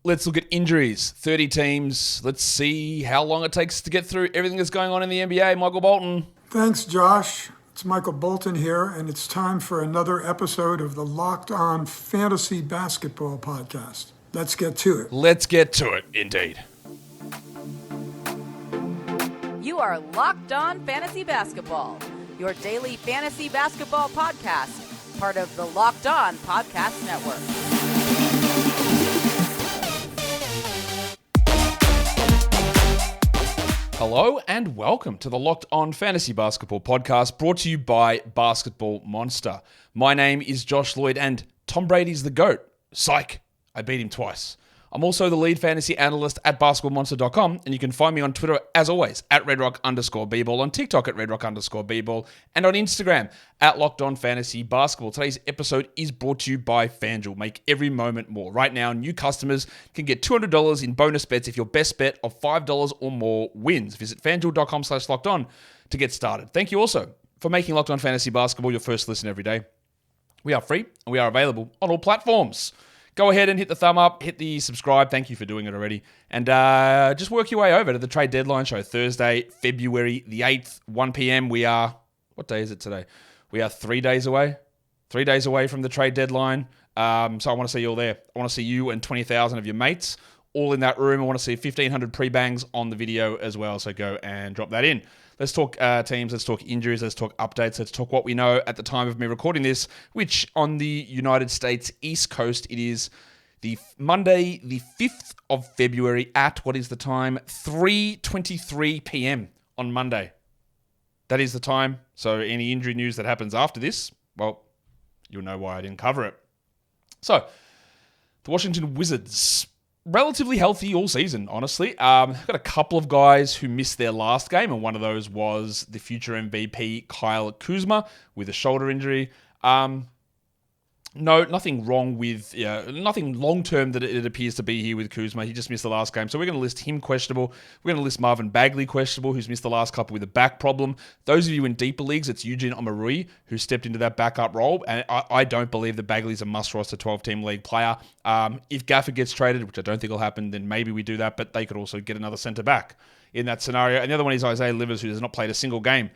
Let's look at injuries. 30 teams. Let's see how long it takes to get through everything that's going on in the NBA. Michael Bolton. Thanks, Josh. It's Michael Bolton here, and it's time for another episode of the Locked On Fantasy Basketball Podcast. Let's get to it. Let's get to it, indeed. You are Locked On Fantasy Basketball, your daily fantasy basketball podcast, part of the Locked On Podcast Network. Hello and welcome to the Locked On Fantasy Basketball Podcast, brought to you by Basketball Monster. My name is Josh Lloyd, and Tom Brady's the GOAT. Psych, I beat him twice. I'm also the lead fantasy analyst at basketballmonster.com, and you can find me on Twitter, as always, at redrock_bball, on TikTok at redrock_bball, and on Instagram at Locked On Fantasy Basketball. Today's episode is brought to you by FanDuel. Make every moment more. Right now, new customers can get $200 in bonus bets if your best bet of $5 or more wins. Visit FanDuel.com/LockedOn to get started. Thank you also for making Locked On Fantasy Basketball your first listen every day. We are free, and we are available on all platforms. Go ahead and hit the thumb up, hit the subscribe. Thank you for doing it already. And just work your way over to the trade deadline show, Thursday, February the 8th, 1 p.m. We are, what day is it today? We are 3 days away. 3 days away from the trade deadline. So I want to see you all there. I want to see you and 20,000 of your mates all in that room. I want to see 1,500 pre-bangs on the video as well. So go and drop that in. Let's talk teams, let's talk injuries, let's talk updates, let's talk what we know at the time of me recording this, which on the United States East Coast, it is the Monday, the 5th of February at, what is the time? 3:23 p.m. on Monday. That is the time. So any injury news that happens after this, well, you'll know why I didn't cover it. So, the Washington Wizards, relatively healthy all season, honestly. Got a couple of guys who missed their last game, and one of those was the future MVP, Kyle Kuzma, with a shoulder injury. No, nothing wrong with, nothing long-term that it appears to be here with Kuzma. He just missed the last game. So we're going to list him questionable. We're going to list Marvin Bagley questionable, who's missed the last couple with a back problem. Those of you in deeper leagues, it's Eugene Omoruyi, who stepped into that backup role. And I don't believe that Bagley's a must-roster 12-team league player. If Gafford gets traded, which I don't think will happen, then maybe we do that. But they could also get another centre back in that scenario. And the other one is Isaiah Livers, who has not played a single game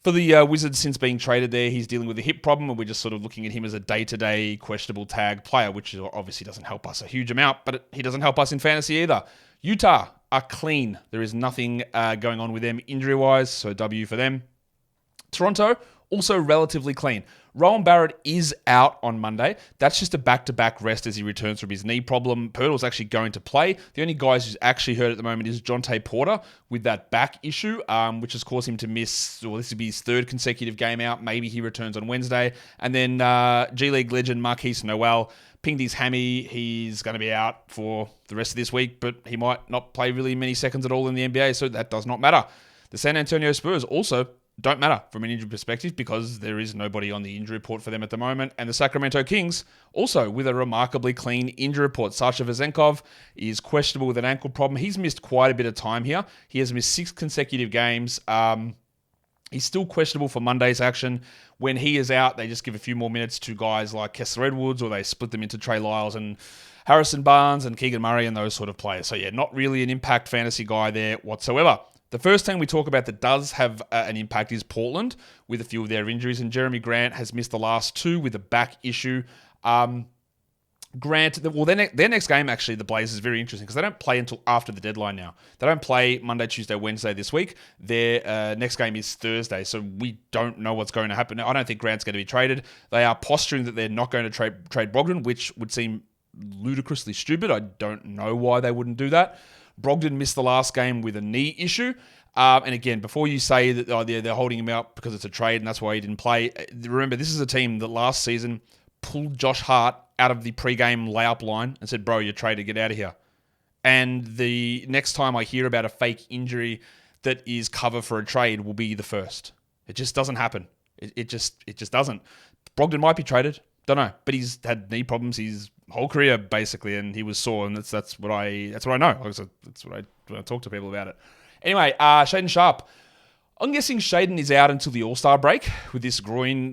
for the Wizards since being traded there. He's dealing with a hip problem, and we're just sort of looking at him as a day-to-day questionable tag player, which obviously doesn't help us a huge amount, but he doesn't help us in fantasy either. Utah are clean. There is nothing going on with them injury-wise, so W for them. Toronto, also relatively clean. Rowan Barrett is out on Monday. That's just a back-to-back rest as he returns from his knee problem. Pirtle's actually going to play. The only guys who's actually hurt at the moment is Jonte Porter with that back issue, which has caused him to miss, well, this would be his third consecutive game out. Maybe he returns on Wednesday. And then G League legend Marquise Noel pinged his hammy. He's going to be out for the rest of this week, but he might not play really many seconds at all in the NBA, so that does not matter. The San Antonio Spurs also don't matter from an injury perspective because there is nobody on the injury report for them at the moment. And the Sacramento Kings also with a remarkably clean injury report. Sasha Vezenkov is questionable with an ankle problem. He's missed quite a bit of time here. He has missed 6 consecutive games. He's still questionable for Monday's action. When he is out, they just give a few more minutes to guys like Kessler Edwards, or they split them into Trey Lyles and Harrison Barnes and Keegan Murray and those sort of players. So yeah, not really an impact fantasy guy there whatsoever. The first team we talk about that does have an impact is Portland, with a few of their injuries, and Jeremy Grant has missed the last 2 with a back issue. Grant, well, their next game, actually, the Blazers, is very interesting because they don't play until after the deadline now. They don't play Monday, Tuesday, Wednesday this week. Their next game is Thursday, so we don't know what's going to happen. I don't think Grant's going to be traded. They are posturing that they're not going to trade Brogdon, which would seem ludicrously stupid. I don't know why they wouldn't do that. Brogdon missed the last game with a knee issue. And again, before you say that they're holding him out because it's a trade and that's why he didn't play, remember, this is a team that last season pulled Josh Hart out of the pre-game layup line and said, bro, you're traded, get out of here. And the next time I hear about a fake injury that is cover for a trade will be the first. It just doesn't happen. It just doesn't. Brogdon might be traded. Don't know. But he's had knee problems his whole career, basically, and he was sore, and that's what I know. That's what I talk to people about it. Anyway, Shaedon Sharpe. I'm guessing Shaden is out until the All-Star break with this groin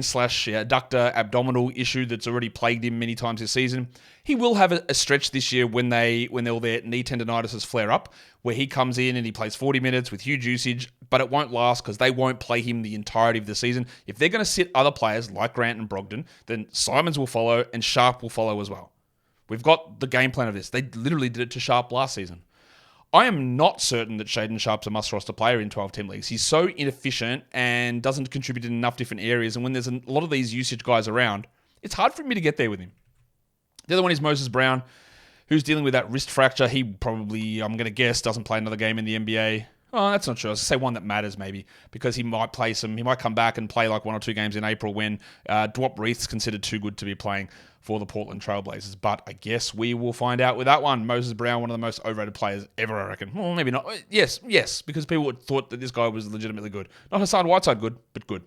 slash adductor abdominal issue that's already plagued him many times this season. He will have a stretch this year when all their knee tendonitis flare up, where he comes in and he plays 40 minutes with huge usage, but it won't last because they won't play him the entirety of the season. If they're going to sit other players like Grant and Brogdon, then Simons will follow and Sharp will follow as well. We've got the game plan of this. They literally did it to Sharp last season. I am not certain that Shaden Sharp's a must-roster player in 12-team leagues. He's so inefficient and doesn't contribute in enough different areas. And when there's a lot of these usage guys around, it's hard for me to get there with him. The other one is Moses Brown, who's dealing with that wrist fracture. He probably, I'm going to guess, doesn't play another game in the NBA. Oh, that's not true. I was going to say one that matters maybe, because he might come back and play like 1 or 2 games in April when Dwop Reith's considered too good to be playing for the Portland Trailblazers. But I guess we will find out with that one. Moses Brown, one of the most overrated players ever, I reckon. Well, maybe not. Yes, because people thought that this guy was legitimately good. Not Hassan Whiteside good, but good.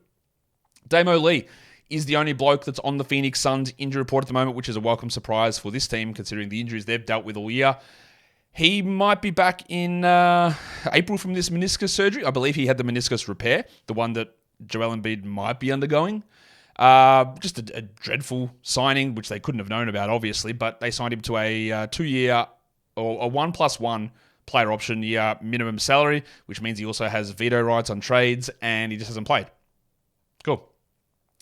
Damo Lee is the only bloke that's on the Phoenix Suns injury report at the moment, which is a welcome surprise for this team, considering the injuries they've dealt with all year. He might be back in April from this meniscus surgery. I believe he had the meniscus repair, the one that Joel Embiid might be undergoing. Just a dreadful signing, which they couldn't have known about, obviously, but they signed him to a 2-year or a 1+1 player option year minimum salary, which means he also has veto rights on trades, and he just hasn't played. Cool.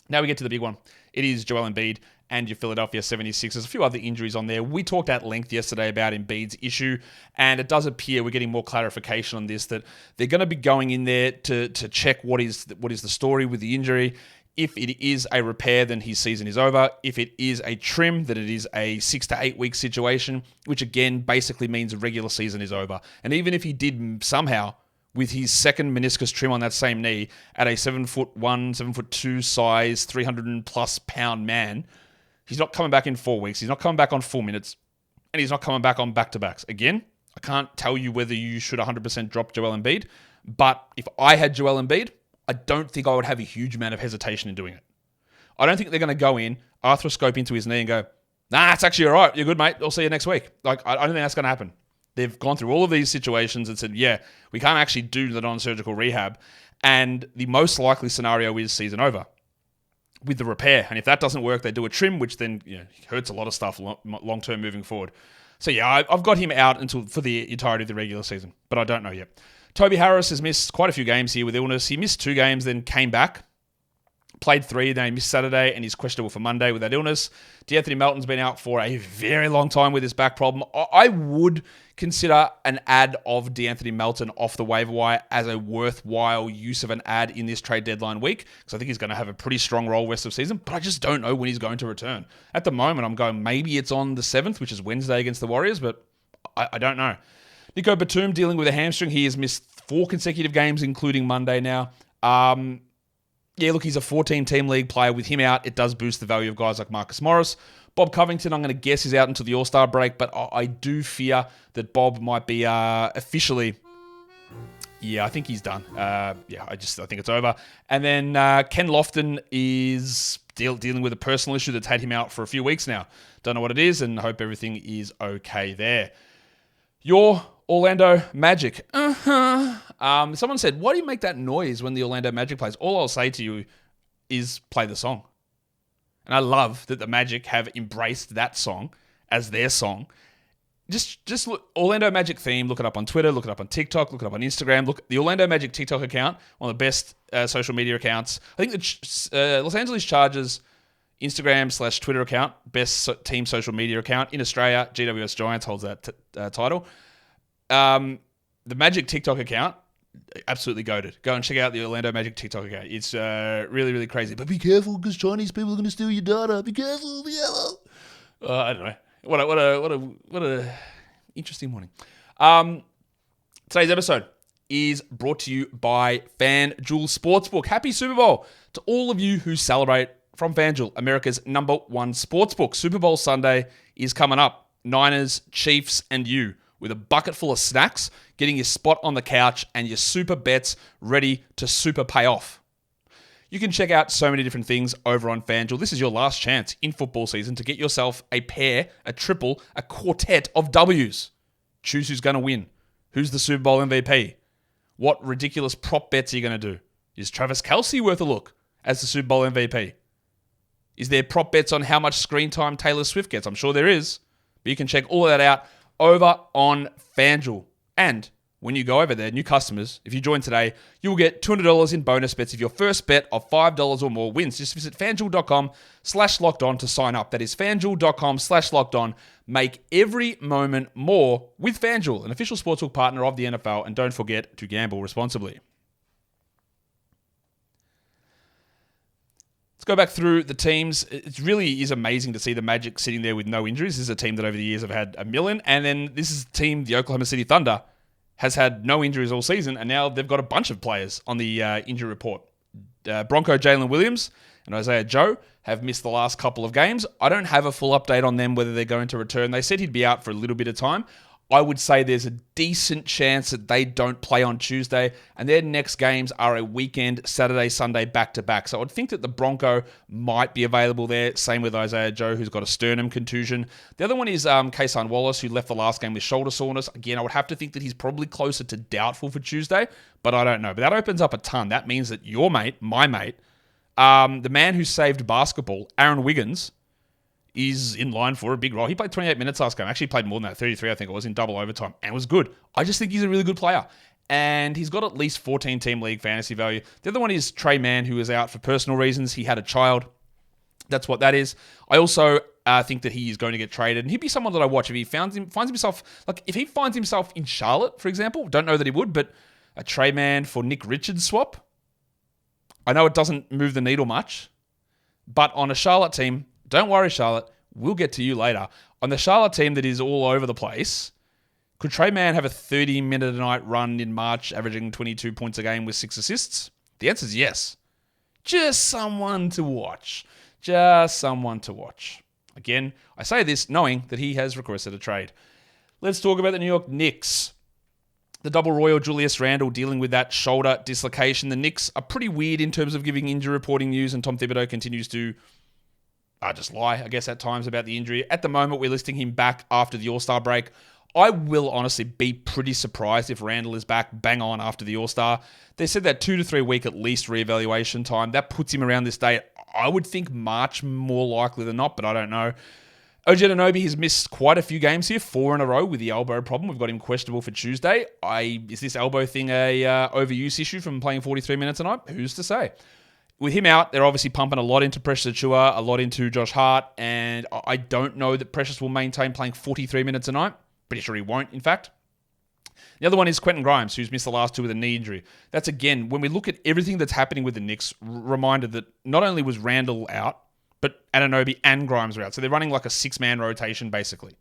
Now we get to the big one. It is Joel Embiid and your Philadelphia 76ers. There's a few other injuries on there. We talked at length yesterday about Embiid's issue, and it does appear we're getting more clarification on this, that they're going to be going in there to check what is the story with the injury. If it is a repair, then his season is over. If it is a trim, then it is a 6 to 8 week situation, which again basically means the regular season is over. And even if he did somehow, with his second meniscus trim on that same knee, at a 7'1", 7'2" size, 300+ pound man, he's not coming back in 4 weeks. He's not coming back on 4 minutes, and he's not coming back on back-to-backs. Again, I can't tell you whether you should 100% drop Joel Embiid, but if I had Joel Embiid, I don't think I would have a huge amount of hesitation in doing it. I don't think they're going to go in, arthroscope into his knee and go, nah, it's actually all right. You're good, mate. I'll see you next week. I don't think that's going to happen. They've gone through all of these situations and said, yeah, we can't actually do the non-surgical rehab. And the most likely scenario is season over with the repair. And if that doesn't work, they do a trim, which then hurts a lot of stuff long-term moving forward. So yeah, I've got him out for the entirety of the regular season, but I don't know yet. Toby Harris has missed quite a few games here with illness. He missed 2 games, then came back. Played 3, then he missed Saturday, and he's questionable for Monday with that illness. DeAnthony Melton's been out for a very long time with his back problem. I would consider an ad of DeAnthony Melton off the waiver wire as a worthwhile use of an ad in this trade deadline week, because I think he's going to have a pretty strong role rest of season, but I just don't know when he's going to return. At the moment, I'm going maybe it's on the 7th, which is Wednesday against the Warriors, but I don't know. Nico Batum dealing with a hamstring. He has missed 4 consecutive games, including Monday now. Yeah, look, he's a 14-team league player. With him out, it does boost the value of guys like Marcus Morris. Bob Covington, I'm going to guess, is out until the All-Star break, but I do fear that Bob might be officially... Yeah, I think he's done. I think it's over. And then Ken Lofton is dealing with a personal issue that's had him out for a few weeks now. Don't know what it is, and hope everything is okay there. Your Orlando Magic. Someone said, why do you make that noise when the Orlando Magic plays? All I'll say to you is play the song. And I love that the Magic have embraced that song as their song. Just look, Orlando Magic theme, look it up on Twitter, look it up on TikTok, look it up on Instagram. Look, the Orlando Magic TikTok account, one of the best social media accounts. I think the Los Angeles Chargers Instagram/Twitter account, best team social media account. In Australia, GWS Giants holds that title. The Magic TikTok account, absolutely goated. Go and check out the Orlando Magic TikTok account. It's really, really crazy. But be careful, because Chinese people are going to steal your data. Be careful, be careful. I don't know. What a interesting morning. Today's episode is brought to you by FanDuel Sportsbook. Happy Super Bowl to all of you who celebrate from FanDuel, America's #1 sportsbook. Super Bowl Sunday is coming up. Niners, Chiefs, and you, with a bucket full of snacks, getting your spot on the couch and your super bets ready to super pay off. You can check out so many different things over on FanDuel. This is your last chance in football season to get yourself a pair, a triple, a quartet of W's. Choose who's going to win. Who's the Super Bowl MVP? What ridiculous prop bets are you going to do? Is Travis Kelce worth a look as the Super Bowl MVP? Is there prop bets on how much screen time Taylor Swift gets? I'm sure there is. But you can check all of that out over on FanDuel. And when you go over there, new customers, if you join today, you will get $200 in bonus bets if your first bet of $5 or more wins. Just visit FanDuel.com/lockedon to sign up. That is FanDuel.com/lockedon. Make every moment more with FanDuel, an official sportsbook partner of the NFL. And don't forget to gamble responsibly. Let's go back through the teams. It really is amazing to see the Magic sitting there with no injuries. This is a team that over the years have had a million. And then this is a team, the Oklahoma City Thunder, has had no injuries all season. And now they've got a bunch of players on the injury report. Bronco Jalen Williams and Isaiah Joe have missed the last couple of games. I don't have a full update on them, whether they're going to return. They said he'd be out for a little bit of time. I would say there's a decent chance that they don't play on Tuesday, and their next games are a weekend, Saturday, Sunday, back-to-back. So I would think that the Bronco might be available there. Same with Isaiah Joe, who's got a sternum contusion. The other one is Kason Wallace, who left the last game with shoulder soreness. Again, I would have to think that he's probably closer to doubtful for Tuesday, but I don't know. But that opens up a ton. That means that your mate, my mate, the man who saved basketball, Aaron Wiggins, is in line for a big role. He played 28 minutes last game. Actually played more than that, 33 I think it was, in double overtime, and was good. I just think he's a really good player. And he's got at least 14 team league fantasy value. The other one is Trey Mann, who is out for personal reasons. He had a child. That's what that is. I also think that he is going to get traded, and he'd be someone that I watch if he finds himself, like if he finds himself in Charlotte, for example. Don't know that he would, but a Trey Mann for Nick Richards swap. I know it doesn't move the needle much, but on a Charlotte team, don't worry, Charlotte. We'll get to you later. On the Charlotte team that is all over the place, could Trey Mann have a 30-minute-a-night run in March, averaging 22 points a game with 6 assists? The answer is yes. Just someone to watch. Just someone to watch. Again, I say this knowing that he has requested a trade. Let's talk about the New York Knicks. The double royal Julius Randle dealing with that shoulder dislocation. The Knicks are pretty weird in terms of giving injury reporting news, and Tom Thibodeau continues to just lie, I guess, at times about the injury. At the moment, we're listing him back after the All-Star break. I will honestly be pretty surprised if Randall is back bang on after the All-Star. They said that 2 to 3 week at least reevaluation time. That puts him around this date. I would think March more likely than not, but I don't know. OG Anunoby has missed quite a few games here, 4 in a row with the elbow problem. We've got him questionable for Tuesday. Is this elbow thing a overuse issue from playing 43 minutes a night? Who's to say? With him out, they're obviously pumping a lot into Precious Achiuwa, a lot into Josh Hart, and I don't know that Precious will maintain playing 43 minutes a night. Pretty sure he won't, in fact. The other one is Quentin Grimes, who's missed the last 2 with a knee injury. That's, again, when we look at everything that's happening with the Knicks, reminded that not only was Randall out, but Anunoby and Grimes are out. So they're running like a 6-man rotation, basically.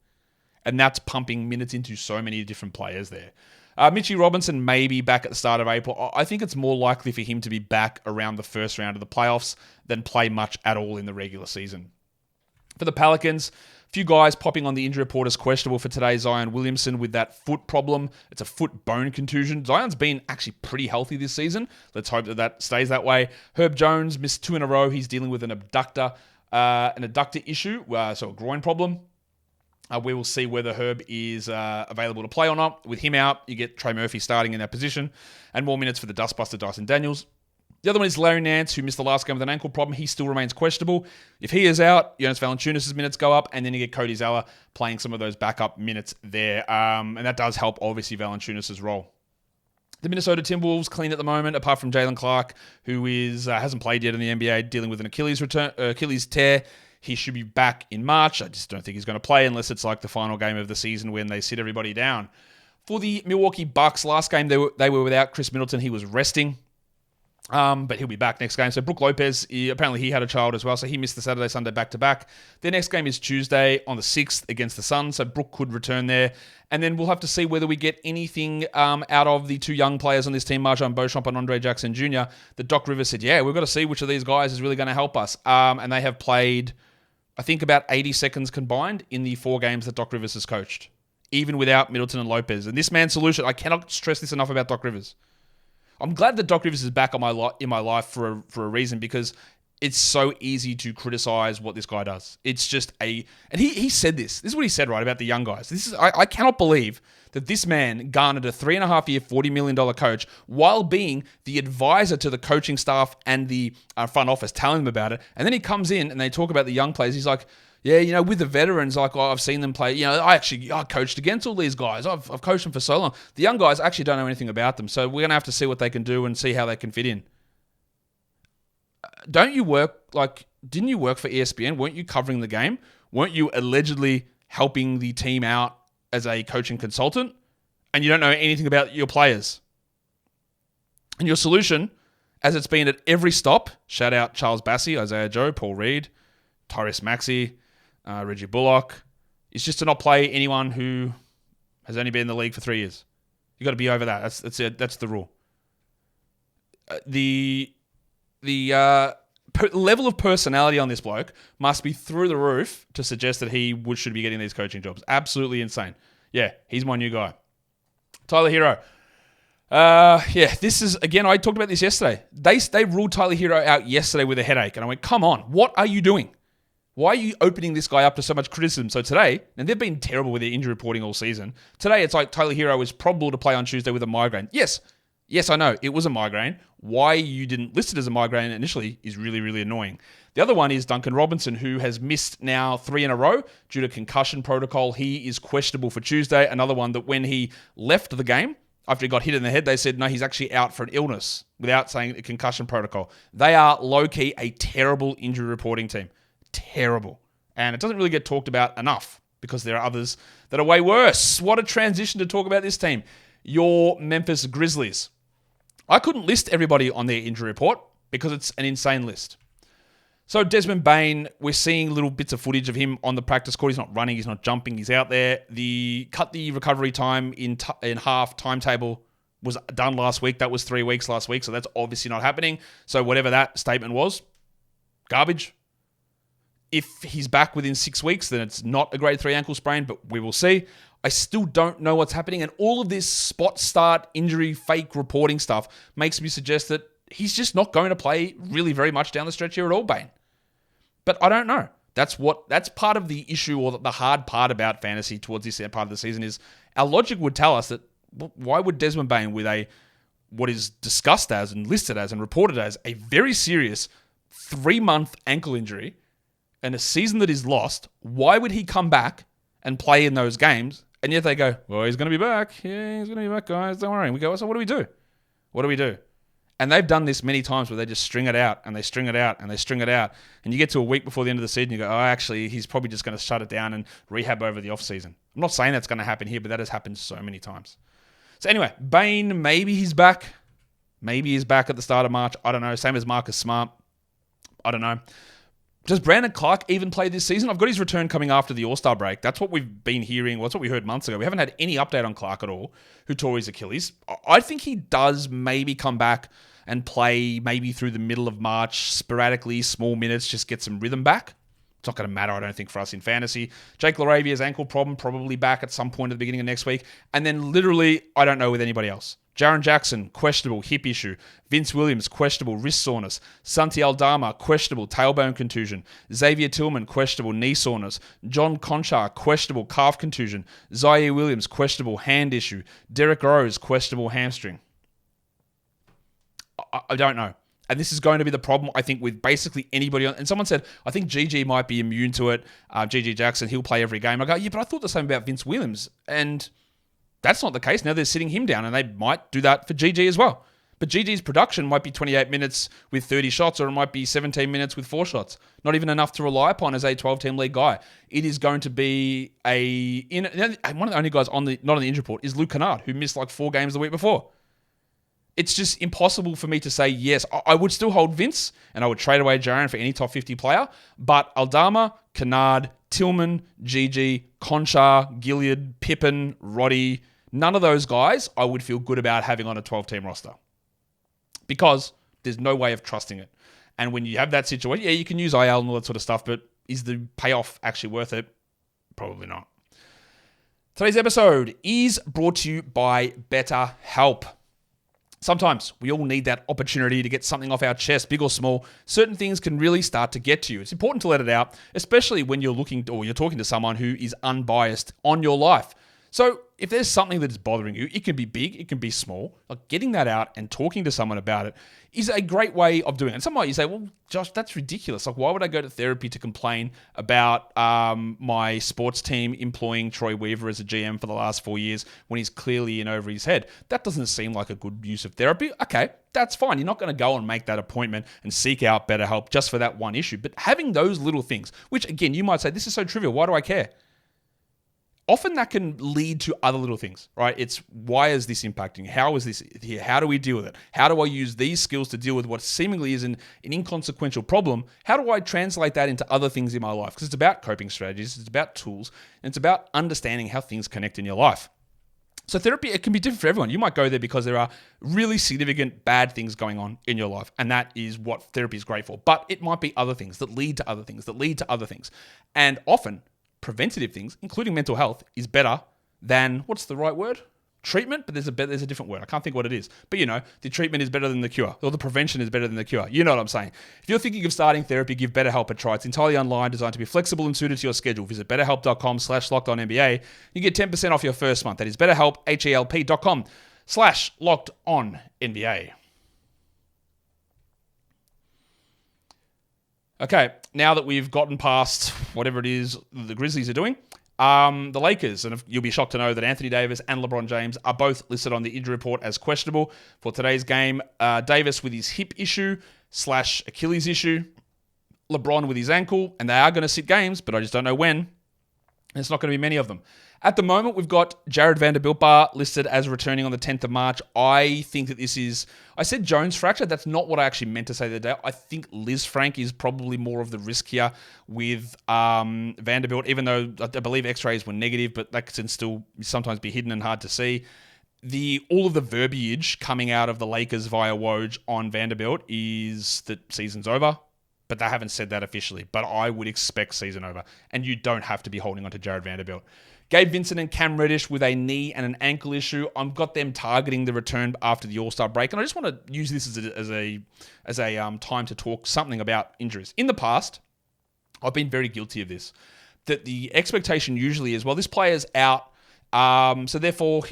And that's pumping minutes into so many different players there. Mitchie Robinson may be back at the start of April. I think it's more likely for him to be back around the first round of the playoffs than play much at all in the regular season. For the Pelicans, a few guys popping on the injury report as questionable for today. Zion Williamson with that foot problem. It's a foot bone contusion. Zion's been actually pretty healthy this season. Let's hope that stays that way. Herb Jones missed 2 in a row. He's dealing with an adductor issue, so a groin problem. We will see whether Herb is available to play or not. With him out, you get Trey Murphy starting in that position, and more minutes for the dustbuster Dyson Daniels. The other one is Larry Nance, who missed the last game with an ankle problem. He still remains questionable. If he is out, Jonas Valanciunas' minutes go up, and then you get Cody Zeller playing some of those backup minutes there. And that does help, obviously, Valanciunas' role. The Minnesota Timberwolves clean at the moment, apart from Jalen Clark, who hasn't played yet in the NBA, dealing with an Achilles tear. He should be back in March. I just don't think he's going to play unless it's like the final game of the season when they sit everybody down. For the Milwaukee Bucks, last game they were without Chris Middleton. He was resting. But he'll be back next game. So Brook Lopez, apparently he had a child as well, so he missed the Saturday, Sunday back-to-back. Their next game is Tuesday on the 6th against the Suns, so Brook could return there. And then we'll have to see whether we get anything out of the 2 young players on this team, Marjon Beauchamp and Andre Jackson Jr. The Doc Rivers said, we've got to see which of these guys is really going to help us. And they have played, I think, about 80 seconds combined in the 4 games that Doc Rivers has coached, even without Middleton and Lopez. And this man's solution, I cannot stress this enough about Doc Rivers. I'm glad that Doc Rivers is back in my life for a reason, because It's so easy to criticize what this guy does. It's just and he said this. This is what he said, right, about the young guys. I cannot believe that this man garnered a 3.5-year, $40 million coach while being the advisor to the coaching staff and the front office, telling them about it. And then he comes in and they talk about the young players. He's like, yeah, with the veterans, like, I've seen them play. I coached against all these guys. I've coached them for so long. The young guys actually don't know anything about them. So we're going to have to see what they can do and see how they can fit in. Didn't you work for ESPN? Weren't you covering the game? Weren't you allegedly helping the team out as a coaching consultant? And you don't know anything about your players. And your solution, as it's been at every stop, shout out Charles Bassey, Isaiah Joe, Paul Reed, Tyrese Maxey, Reggie Bullock, is just to not play anyone who has only been in the league for 3 years. You got to be over that. That's it. That's the rule. The level of personality on this bloke must be through the roof to suggest that he should be getting these coaching jobs. Absolutely insane. Yeah, he's my new guy. Tyler Hero. This is, again, I talked about this yesterday. They ruled Tyler Hero out yesterday with a headache, and I went, come on, what are you doing? Why are you opening this guy up to so much criticism? So today, and they've been terrible with their injury reporting all season, today it's like Tyler Hero is probable to play on Tuesday with a migraine. Yes, I know, it was a migraine. Why you didn't list it as a migraine initially is really, really annoying. The other one is Duncan Robinson, who has missed now 3 in a row due to concussion protocol. He is questionable for Tuesday. Another one that when he left the game, after he got hit in the head, they said, no, he's actually out for an illness without saying a concussion protocol. They are low-key a terrible injury reporting team. Terrible. And it doesn't really get talked about enough because there are others that are way worse. What a transition to talk about this team. Your Memphis Grizzlies. I couldn't list everybody on their injury report because it's an insane list. So Desmond Bane, we're seeing little bits of footage of him on the practice court. He's not running, he's not jumping, he's out there. Cut the recovery time in half timetable was done last week. That was 3 weeks last week, so that's obviously not happening. So whatever that statement was, garbage. If he's back within 6 weeks, then it's not a grade 3 ankle sprain, but we will see. I still don't know what's happening, and all of this spot start injury fake reporting stuff makes me suggest that he's just not going to play really very much down the stretch here at all, Bane. But I don't know. That's part of the issue, or the hard part about fantasy towards this part of the season is our logic would tell us that why would Desmond Bane with what is discussed as and listed as and reported as a very serious 3-month ankle injury and a season that is lost, why would he come back and play in those games? And yet they go, well, he's going to be back. Yeah, he's going to be back, guys. Don't worry. And we go, so what do we do? What do we do? And they've done this many times where they just string it out and they string it out and they string it out. And you get to a week before the end of the season, you go, oh, actually, he's probably just going to shut it down and rehab over the offseason. I'm not saying that's going to happen here, but that has happened so many times. So anyway, Bane, maybe he's back. Maybe he's back at the start of March. I don't know. Same as Marcus Smart. I don't know. Does Brandon Clark even play this season? I've got his return coming after the All-Star break. That's what we've been hearing. Well, that's what we heard months ago. We haven't had any update on Clark at all, who tore his Achilles. I think he does maybe come back and play maybe through the middle of March, sporadically, small minutes, just get some rhythm back. It's not going to matter, I don't think, for us in fantasy. Jake LaRavia's ankle problem, probably back at some point at the beginning of next week. And then literally, I don't know with anybody else. Jaren Jackson, questionable hip issue. Vince Williams, questionable wrist soreness. Santi Aldama, questionable tailbone contusion. Xavier Tillman, questionable knee soreness. John Conchar, questionable calf contusion. Zaire Williams, questionable hand issue. Derrick Rose, questionable hamstring. I don't know. And this is going to be the problem, I think, with basically anybody. And someone said, I think GG might be immune to it. GG Jackson, he'll play every game. I go, yeah, but I thought the same about Vince Williams. And that's not the case. Now they're sitting him down, and they might do that for GG as well. But GG's production might be 28 minutes with 30 shots, or it might be 17 minutes with 4 shots. Not even enough to rely upon as a 12-team league guy. It is going to be one of the only guys not on the injury report is Luke Kennard, who missed like 4 games the week before. It's just impossible for me to say yes. I would still hold Vince, and I would trade away Jaren for any top 50 player. But Aldama, Kennard, Tillman, GG, Conchar, Gilead, Pippen, Roddy, none of those guys I would feel good about having on a 12-team roster. Because there's no way of trusting it. And when you have that situation, yeah, you can use IL and all that sort of stuff, but is the payoff actually worth it? Probably not. Today's episode is brought to you by BetterHelp. Sometimes we all need that opportunity to get something off our chest, big or small. Certain things can really start to get to you. It's important to let it out, especially when you're talking to someone who is unbiased on your life. So if there's something that is bothering you, it can be big, it can be small. Like getting that out and talking to someone about it is a great way of doing it. And some might say, well, Josh, that's ridiculous. Like, why would I go to therapy to complain about my sports team employing Troy Weaver as a GM for the last 4 years when he's clearly in over his head? That doesn't seem like a good use of therapy. Okay, that's fine. You're not going to go and make that appointment and seek out better help just for that one issue. But having those little things, which again, you might say, this is so trivial, why do I care? Often that can lead to other little things, right? It's why is this impacting? How is this here? How do we deal with it? How do I use these skills to deal with what seemingly is an inconsequential problem? How do I translate that into other things in my life? Because it's about coping strategies, it's about tools, and it's about understanding how things connect in your life. So therapy, it can be different for everyone. You might go there because there are really significant bad things going on in your life, and that is what therapy is great for. But it might be other things that lead to other things, that lead to other things. And often, preventative things, including mental health, is better than, what's the right word? Treatment, but there's a different word. I can't think what it is. But the treatment is better than the cure, or the prevention is better than the cure. You know what I'm saying. If you're thinking of starting therapy, give BetterHelp a try. It's entirely online, designed to be flexible and suited to your schedule. Visit betterhelp.com/lockedonnba. You get 10% off your first month. That is BetterHelp, HELP.com/lockedonnba. Okay, now that we've gotten past whatever it is the Grizzlies are doing, the Lakers, and you'll be shocked to know that Anthony Davis and LeBron James are both listed on the injury report as questionable for today's game. Davis with his hip issue / Achilles issue, LeBron with his ankle, and they are going to sit games, but I just don't know when. And it's not going to be many of them. At the moment, we've got Jared Vanderbilt listed as returning on the 10th of March. I think that this is... I said Jones fracture. That's not what I actually meant to say the other day. I think Liz Frank is probably more of the risk here with Vanderbilt, even though I believe x-rays were negative, but that can still sometimes be hidden and hard to see. All of the verbiage coming out of the Lakers via Woj on Vanderbilt is that season's over. But they haven't said that officially. But I would expect season over. And you don't have to be holding on to Jared Vanderbilt. Gabe Vincent and Cam Reddish with a knee and an ankle issue. I've got them targeting the return after the All-Star break. And I just want to use this as a time to talk something about injuries. In the past, I've been very guilty of this. That the expectation usually is, well, this player's out. So therefore,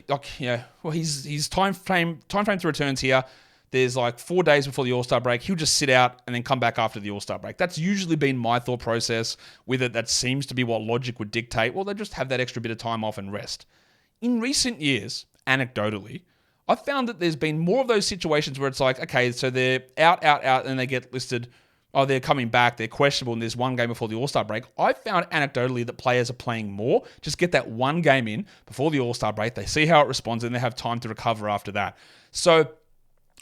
his time frame to returns here. There's 4 days before the All-Star break. He'll just sit out and then come back after the All-Star break. That's usually been my thought process with it. That seems to be what logic would dictate. Well, they just have that extra bit of time off and rest. In recent years, anecdotally, I've found that there's been more of those situations where it's okay, so they're out, and they get listed, they're coming back, they're questionable, and there's one game before the All-Star break. I've found anecdotally that players are playing more. Just get that one game in before the All-Star break. They see how it responds, and they have time to recover after that. So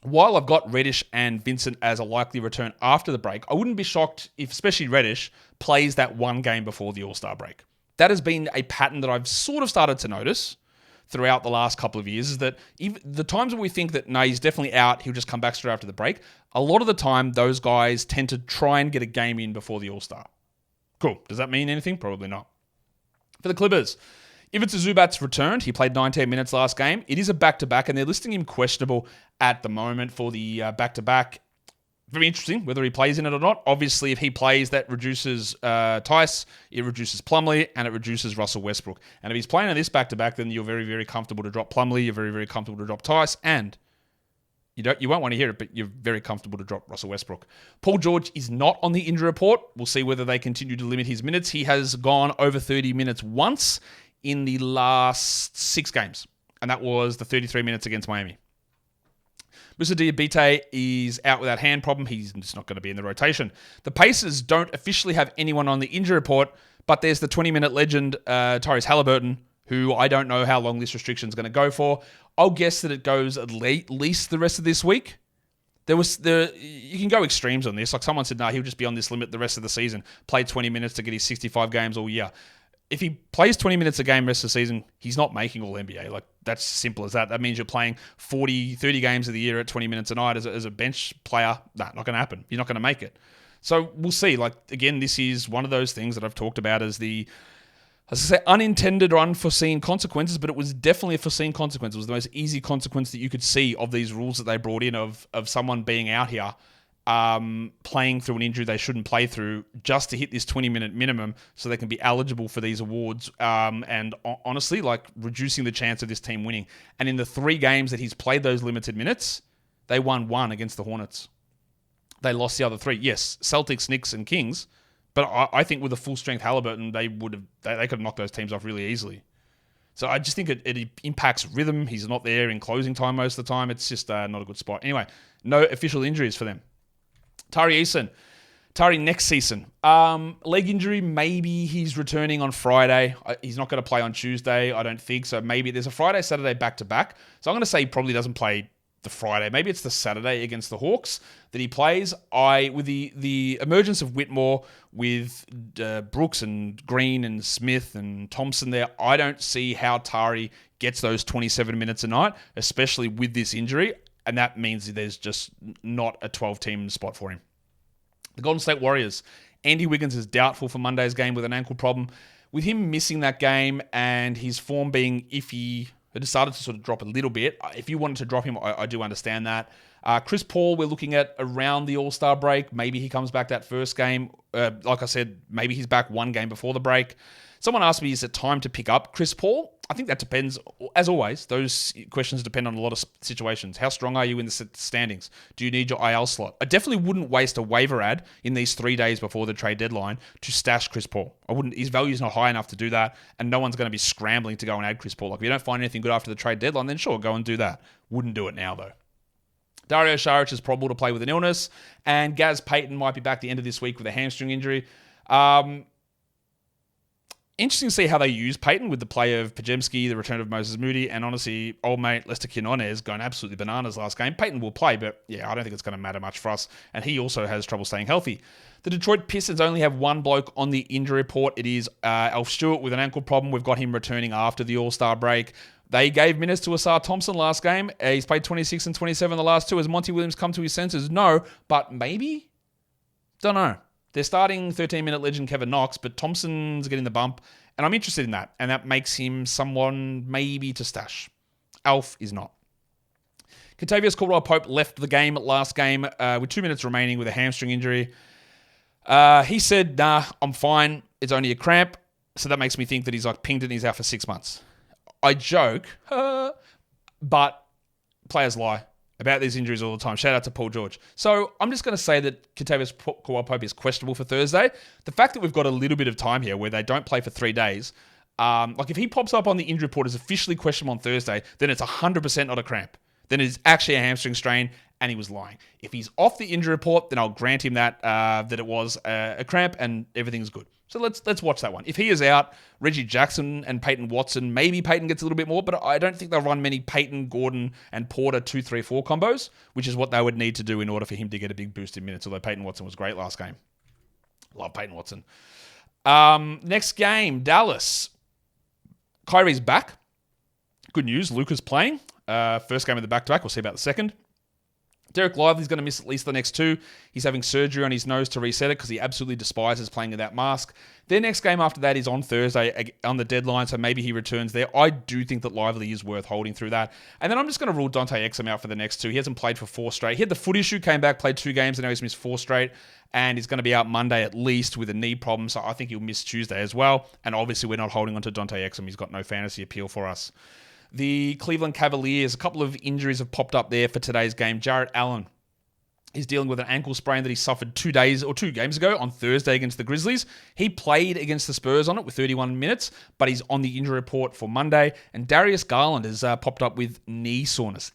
while I've got Reddish and Vincent as a likely return after the break, I wouldn't be shocked if especially Reddish plays that one game before the All-Star break. That has been a pattern that I've sort of started to notice throughout the last couple of years, is that even the times when we think that, no, he's definitely out, he'll just come back straight after the break, a lot of the time, those guys tend to try and get a game in before the All-Star. Cool. Does that mean anything? Probably not. For the Clippers, Ivica Zubac's returned. He played 19 minutes last game. It is a back-to-back, and they're listing him questionable at the moment for the back-to-back. Very interesting whether he plays in it or not. Obviously, if he plays, that reduces Tice, it reduces Plumlee, and it reduces Russell Westbrook. And if he's playing in this back-to-back, then you're very, very comfortable to drop Plumlee, you're very, very comfortable to drop Tice, and you won't want to hear it, but you're very comfortable to drop Russell Westbrook. Paul George is not on the injury report. We'll see whether they continue to limit his minutes. He has gone over 30 minutes once in the last 6 games, and that was the 33 minutes against Miami. Moussa Diabate is out with that hand problem. He's just not going to be in the rotation. The Pacers don't officially have anyone on the injury report, but there's the 20-minute legend, Tyrese Halliburton, who I don't know how long this restriction is going to go for. I'll guess that it goes at least the rest of this week. You can go extremes on this. Like someone said, he'll just be on this limit the rest of the season. Play 20 minutes to get his 65 games all year. If he plays 20 minutes a game rest of the season, he's not making all NBA. That's simple as that. That means you're playing 40, 30 games of the year at 20 minutes a night as a bench player. Not going to happen. You're not going to make it. So we'll see. Again, this is one of those things that I've talked about as the As I say, unintended or unforeseen consequences, but it was definitely a foreseen consequence. It was the most easy consequence that you could see of these rules that they brought in of someone being out here playing through an injury they shouldn't play through just to hit this 20-minute minimum so they can be eligible for these awards and honestly, like reducing the chance of this team winning. And in the 3 games that he's played those limited minutes, they won 1 against the Hornets. They lost the other 3. Yes, Celtics, Knicks, and Kings. But I think with a full-strength Halliburton, they could have knocked those teams off really easily. So I just think it impacts rhythm. He's not there in closing time most of the time. It's just not a good spot. Anyway, no official injuries for them. Tari next season. Leg injury, maybe he's returning on Friday. He's not going to play on Tuesday, I don't think. So maybe there's a Friday, Saturday back-to-back. So I'm going to say he probably doesn't play the Friday. Maybe it's the Saturday against the Hawks that he plays. With the emergence of Whitmore, with Brooks and Green and Smith and Thompson there, I don't see how Tari gets those 27 minutes a night, especially with this injury. And that means there's just not a 12-team spot for him. The Golden State Warriors. Andy Wiggins is doubtful for Monday's game with an ankle problem. With him missing that game and his form being iffy, it started to sort of drop a little bit. If you wanted to drop him, I do understand that. Chris Paul, we're looking at around the All-Star break. Maybe he comes back that first game. Like I said, maybe he's back 1 game before the break. Someone asked me, is it time to pick up Chris Paul? I think that depends. As always, those questions depend on a lot of situations. How strong are you in the standings? Do you need your IL slot? I definitely wouldn't waste a waiver ad in these 3 days before the trade deadline to stash Chris Paul. I wouldn't. His value is not high enough to do that, and no one's going to be scrambling to go and add Chris Paul. Like, if you don't find anything good after the trade deadline, then sure, go and do that. Wouldn't do it now, though. Dario Saric is probable to play with an illness, and Gaz Payton might be back the end of this week with a hamstring injury. Interesting to see how they use Payton with the play of Pajemski, the return of Moses Moody, and honestly, old mate Lester Quinones going absolutely bananas last game. Payton will play, but yeah, I don't think it's going to matter much for us. And he also has trouble staying healthy. The Detroit Pistons only have 1 bloke on the injury report. It is Alf Stewart with an ankle problem. We've got him returning after the All-Star break. They gave minutes to Asar Thompson last game. He's played 26 and 27 the last 2. Has Monty Williams come to his senses? No, but maybe? Don't know. They're starting 13-minute legend Kevin Knox, but Thompson's getting the bump, and I'm interested in that, and that makes him someone maybe to stash. Alf is not. Kentavious Caldwell-Pope left the game last game with 2 minutes remaining with a hamstring injury. He said, nah, I'm fine. It's only a cramp, so that makes me think that he's like pinged it and he's out for 6 months. I joke, but players lie about these injuries all the time. Shout out to Paul George. So I'm just going to say that Kentavious Caldwell-Pope is questionable for Thursday. The fact that we've got a little bit of time here where they don't play for 3 days, like if he pops up on the injury report as officially questionable on Thursday, then it's 100% not a cramp. Then it's actually a hamstring strain, and he was lying. If he's off the injury report, then I'll grant him that it was a cramp and everything's good. So let's watch that one. If he is out, Reggie Jackson and Peyton Watson, maybe Peyton gets a little bit more, but I don't think they'll run many Peyton, Gordon, and Porter 2-3-4 combos, which is what they would need to do in order for him to get a big boost in minutes, although Peyton Watson was great last game. Love Peyton Watson. Next game, Dallas. Kyrie's back. Good news, Luka's playing. First game of the back-to-back. We'll see about the second. Derek Lively's going to miss at least the next 2. He's having surgery on his nose to reset it because he absolutely despises playing with that mask. Their next game after that is on Thursday on the deadline, so maybe he returns there. I do think that Lively is worth holding through that. And then I'm just going to rule Dante Exum out for the next 2. He hasn't played for 4 straight. He had the foot issue, came back, played 2 games, and now he's missed 4 straight. And he's going to be out Monday at least with a knee problem, so I think he'll miss Tuesday as well. And obviously we're not holding on to Dante Exum. He's got no fantasy appeal for us. The Cleveland Cavaliers, a couple of injuries have popped up there for today's game. Jarrett Allen is dealing with an ankle sprain that he suffered 2 games ago on Thursday against the Grizzlies. He played against the Spurs on it with 31 minutes, but he's on the injury report for Monday. And Darius Garland has popped up with knee soreness.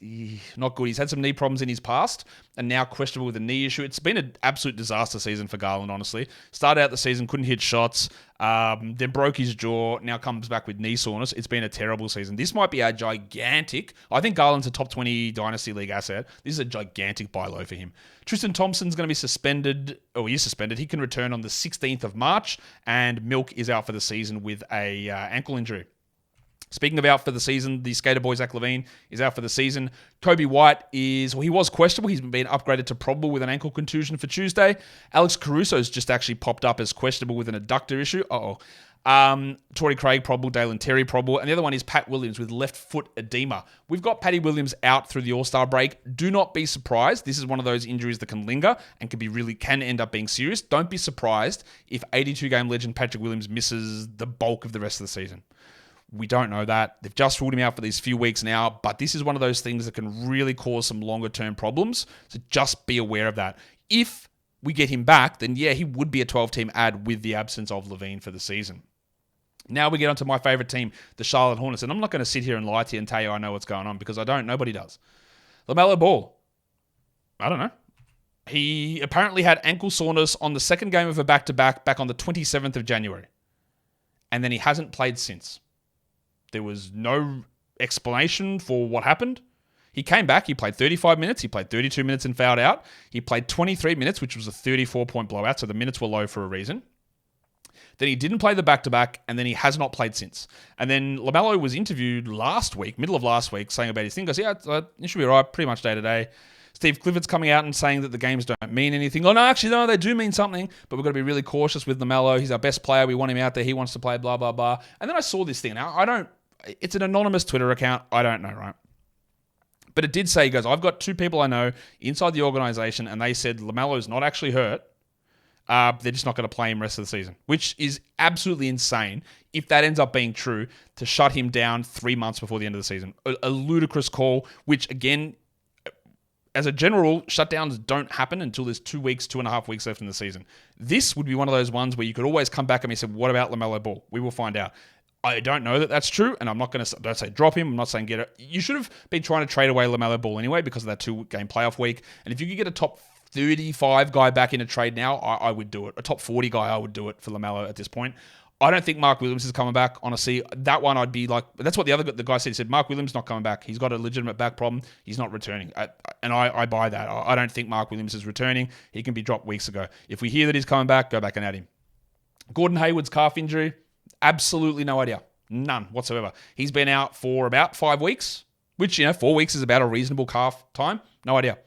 Not good. He's had some knee problems in his past and now questionable with a knee issue. It's been an absolute disaster season for Garland, honestly. Started out the season, couldn't hit shots, then broke his jaw, now comes back with knee soreness. It's been a terrible season. This might be a gigantic, I think Garland's a top 20 Dynasty League asset. This is a gigantic buy low for him. Tristan Thompson's going to be suspended, he is suspended. He can return on the 16th of March, and Milk is out for the season with a ankle injury. Speaking of out for the season, the skater boy Zach LaVine is out for the season. Kobe White he was questionable. He's been upgraded to probable with an ankle contusion for Tuesday. Alex Caruso's just actually popped up as questionable with an adductor issue. Torrey Craig probable, Dalen Terry probable, and the other one is Pat Williams with left foot edema. We've got Patty Williams out through the All-Star break. Do not be surprised. This is one of those injuries that can linger and can end up being serious. Don't be surprised if 82-game legend Patrick Williams misses the bulk of the rest of the season. We don't know that. They've just ruled him out for these few weeks now, but this is one of those things that can really cause some longer-term problems, so just be aware of that. If we get him back, then yeah, he would be a 12-team ad with the absence of LaVine for the season. Now we get on to my favorite team, the Charlotte Hornets, and I'm not going to sit here and lie to you and tell you I know what's going on, because I don't. Nobody does. LaMelo Ball. I don't know. He apparently had ankle soreness on the second game of a back-to-back back on the 27th of January, and then he hasn't played since. There was no explanation for what happened. He came back, he played 35 minutes, he played 32 minutes and fouled out. He played 23 minutes, which was a 34-point blowout, so the minutes were low for a reason. Then he didn't play the back-to-back, and then he has not played since. And then LaMelo was interviewed last week, middle of last week, saying about his thing. He goes, yeah, it should be all right, pretty much day-to-day. Steve Clifford's coming out and saying that the games don't mean anything. Oh, no, actually, no, they do mean something, but we've got to be really cautious with LaMelo. He's our best player. We want him out there. He wants to play, blah, blah, blah. And then I saw this thing. Now, it's an anonymous Twitter account. I don't know, right? But it did say, he goes, I've got two people I know inside the organization, and they said LaMelo's not actually hurt. They're just not going to play him rest of the season, which is absolutely insane if that ends up being true, to shut him down 3 months before the end of the season. A ludicrous call, which, again, as a general rule, shutdowns don't happen until there's 2.5 weeks left in the season. This would be one of those ones where you could always come back and me say, what about LaMelo Ball? We will find out. I don't know that that's true, and I'm not going to don't say drop him. I'm not saying get it. You should have been trying to trade away LaMelo Ball anyway because of that 2-game playoff week. And if you could get a top 35 guy back in a trade now, I would do it. A top 40 guy, I would do it for LaMelo at this point. I don't think Mark Williams is coming back. Honestly, that one I'd be like, that's what the guy said. He said, Mark Williams not coming back. He's got a legitimate back problem. He's not returning. And I buy that. I don't think Mark Williams is returning. He can be dropped weeks ago. If we hear that he's coming back, go back and add him. Gordon Hayward's calf injury, absolutely no idea. None whatsoever. He's been out for about 5 weeks, which, 4 weeks is about a reasonable calf time. No idea.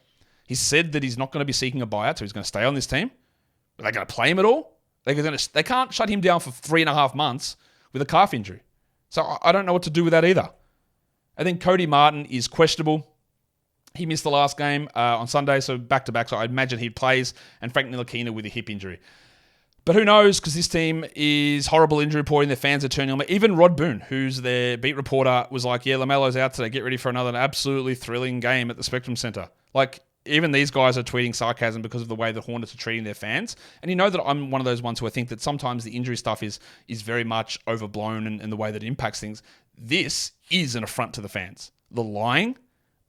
He said that he's not going to be seeking a buyout, so he's going to stay on this team. Are they going to play him at all? They can't shut him down for 3.5 months with a calf injury. So I don't know what to do with that either. I think Cody Martin is questionable. He missed the last game on Sunday, so back-to-back, so I imagine he plays, and Frank Ntilikina with a hip injury. But who knows, because this team is horrible injury reporting. Their fans are turning on me. Even Rod Boone, who's their beat reporter, was like, yeah, LaMelo's out today. Get ready for another absolutely thrilling game at the Spectrum Center. Like, even these guys are tweeting sarcasm because of the way the Hornets are treating their fans. And you know that I'm one of those ones who I think that sometimes the injury stuff is very much overblown in the way that it impacts things. This is an affront to the fans. The lying,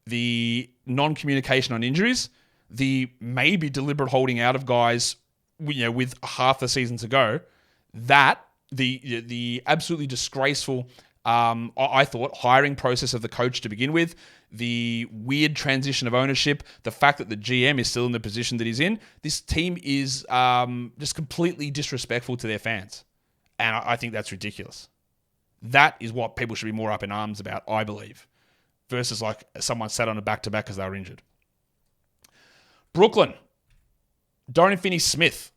the non-communication on injuries, the maybe deliberate holding out of guys with half the season to go, that the absolutely disgraceful, I thought, hiring process of the coach to begin with, the weird transition of ownership, the fact that the GM is still in the position that he's in, this team is just completely disrespectful to their fans. And I think that's ridiculous. That is what people should be more up in arms about, I believe, versus like someone sat on a back-to-back because they were injured. Brooklyn. Dorian Finney-Smith.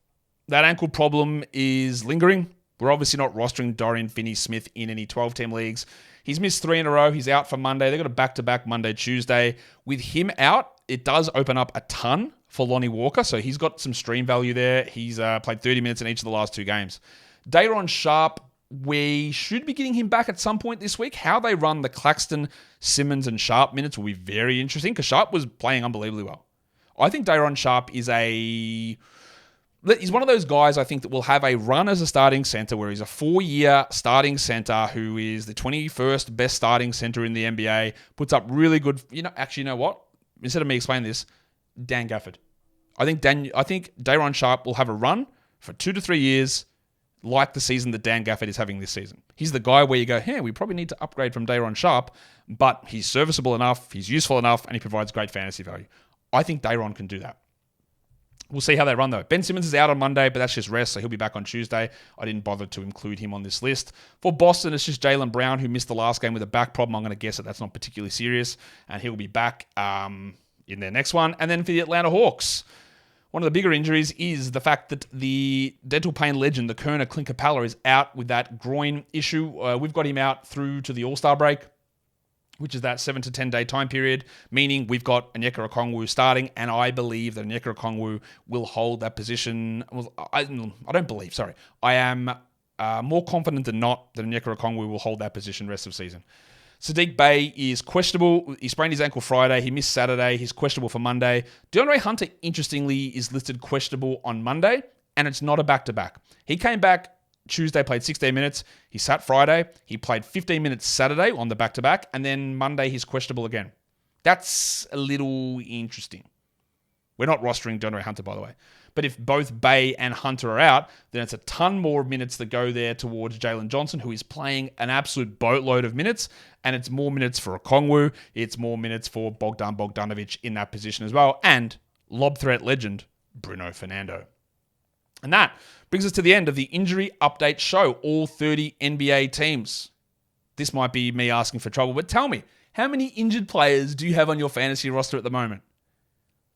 That ankle problem is lingering. We're obviously not rostering Dorian Finney-Smith in any 12-team leagues. He's missed 3 in a row. He's out for Monday. They've got a back-to-back Monday, Tuesday. With him out, it does open up a ton for Lonnie Walker, so he's got some stream value there. He's played 30 minutes in each of the last 2 games. Day'Ron Sharpe, we should be getting him back at some point this week. How they run the Claxton, Simmons, and Sharpe minutes will be very interesting, because Sharpe was playing unbelievably well. I think Day'Ron Sharpe he's one of those guys I think that will have a run as a starting center, where he's a 4-year starting center who is the 21st best starting center in the NBA, puts up really good, you know what? Instead of me explaining this, Dan Gafford. I think Day'Ron Sharpe will have a run for 2 to 3 years, like the season that Dan Gafford is having this season. He's the guy where you go, hey, we probably need to upgrade from Day'Ron Sharpe, but he's serviceable enough, he's useful enough, and he provides great fantasy value. I think Day'Ron can do that. We'll see how they run, though. Ben Simmons is out on Monday, but that's just rest, so he'll be back on Tuesday. I didn't bother to include him on this list. For Boston, it's just Jaylen Brown, who missed the last game with a back problem. I'm going to guess that that's not particularly serious, and he'll be back in their next one. And then for the Atlanta Hawks, One of the bigger injuries is the fact that the dental pain legend, the Kerner Clint Capela, is out with that groin issue. We've got him out through to the All-Star break, which is that 7 to 10 day time period, meaning we've got Onyeka Okongwu starting, and I believe that Onyeka Okongwu will hold that position. Well, I don't believe, sorry. I am more confident than not that Onyeka Okongwu will hold that position rest of the season. Sadiq Bey is questionable. He sprained his ankle Friday. He missed Saturday. He's questionable for Monday. DeAndre Hunter, interestingly, is listed questionable on Monday, and it's not a back-to-back. He came back Tuesday, played 16 minutes. He sat Friday. He played 15 minutes Saturday on the back-to-back, and then Monday he's questionable again. That's a little interesting. We're not rostering DeAndre Hunter, by the way. But if both Bey and Hunter are out, then it's a ton more minutes that go there towards Jalen Johnson, who is playing an absolute boatload of minutes. And it's more minutes for Okongwu. It's more minutes for Bogdan Bogdanovic in that position as well. And lob threat legend, Bruno Fernando. And that brings us to the end of the injury update show. All 30 NBA teams. This might be me asking for trouble, but tell me, how many injured players do you have on your fantasy roster at the moment?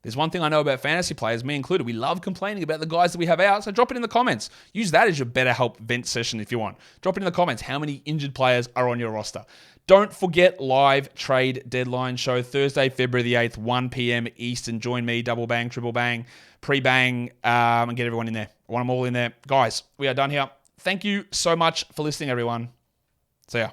There's one thing I know about fantasy players, me included. We love complaining about the guys that we have out, so drop it in the comments. Use that as your BetterHelp vent session if you want. Drop it in the comments how many injured players are on your roster. Don't forget live trade deadline show Thursday, February the 8th, 1 p.m. Eastern. Join me, double bang, triple bang, pre-bang, and get everyone in there. I want them all in there. Guys, we are done here. Thank you so much for listening, everyone. See ya.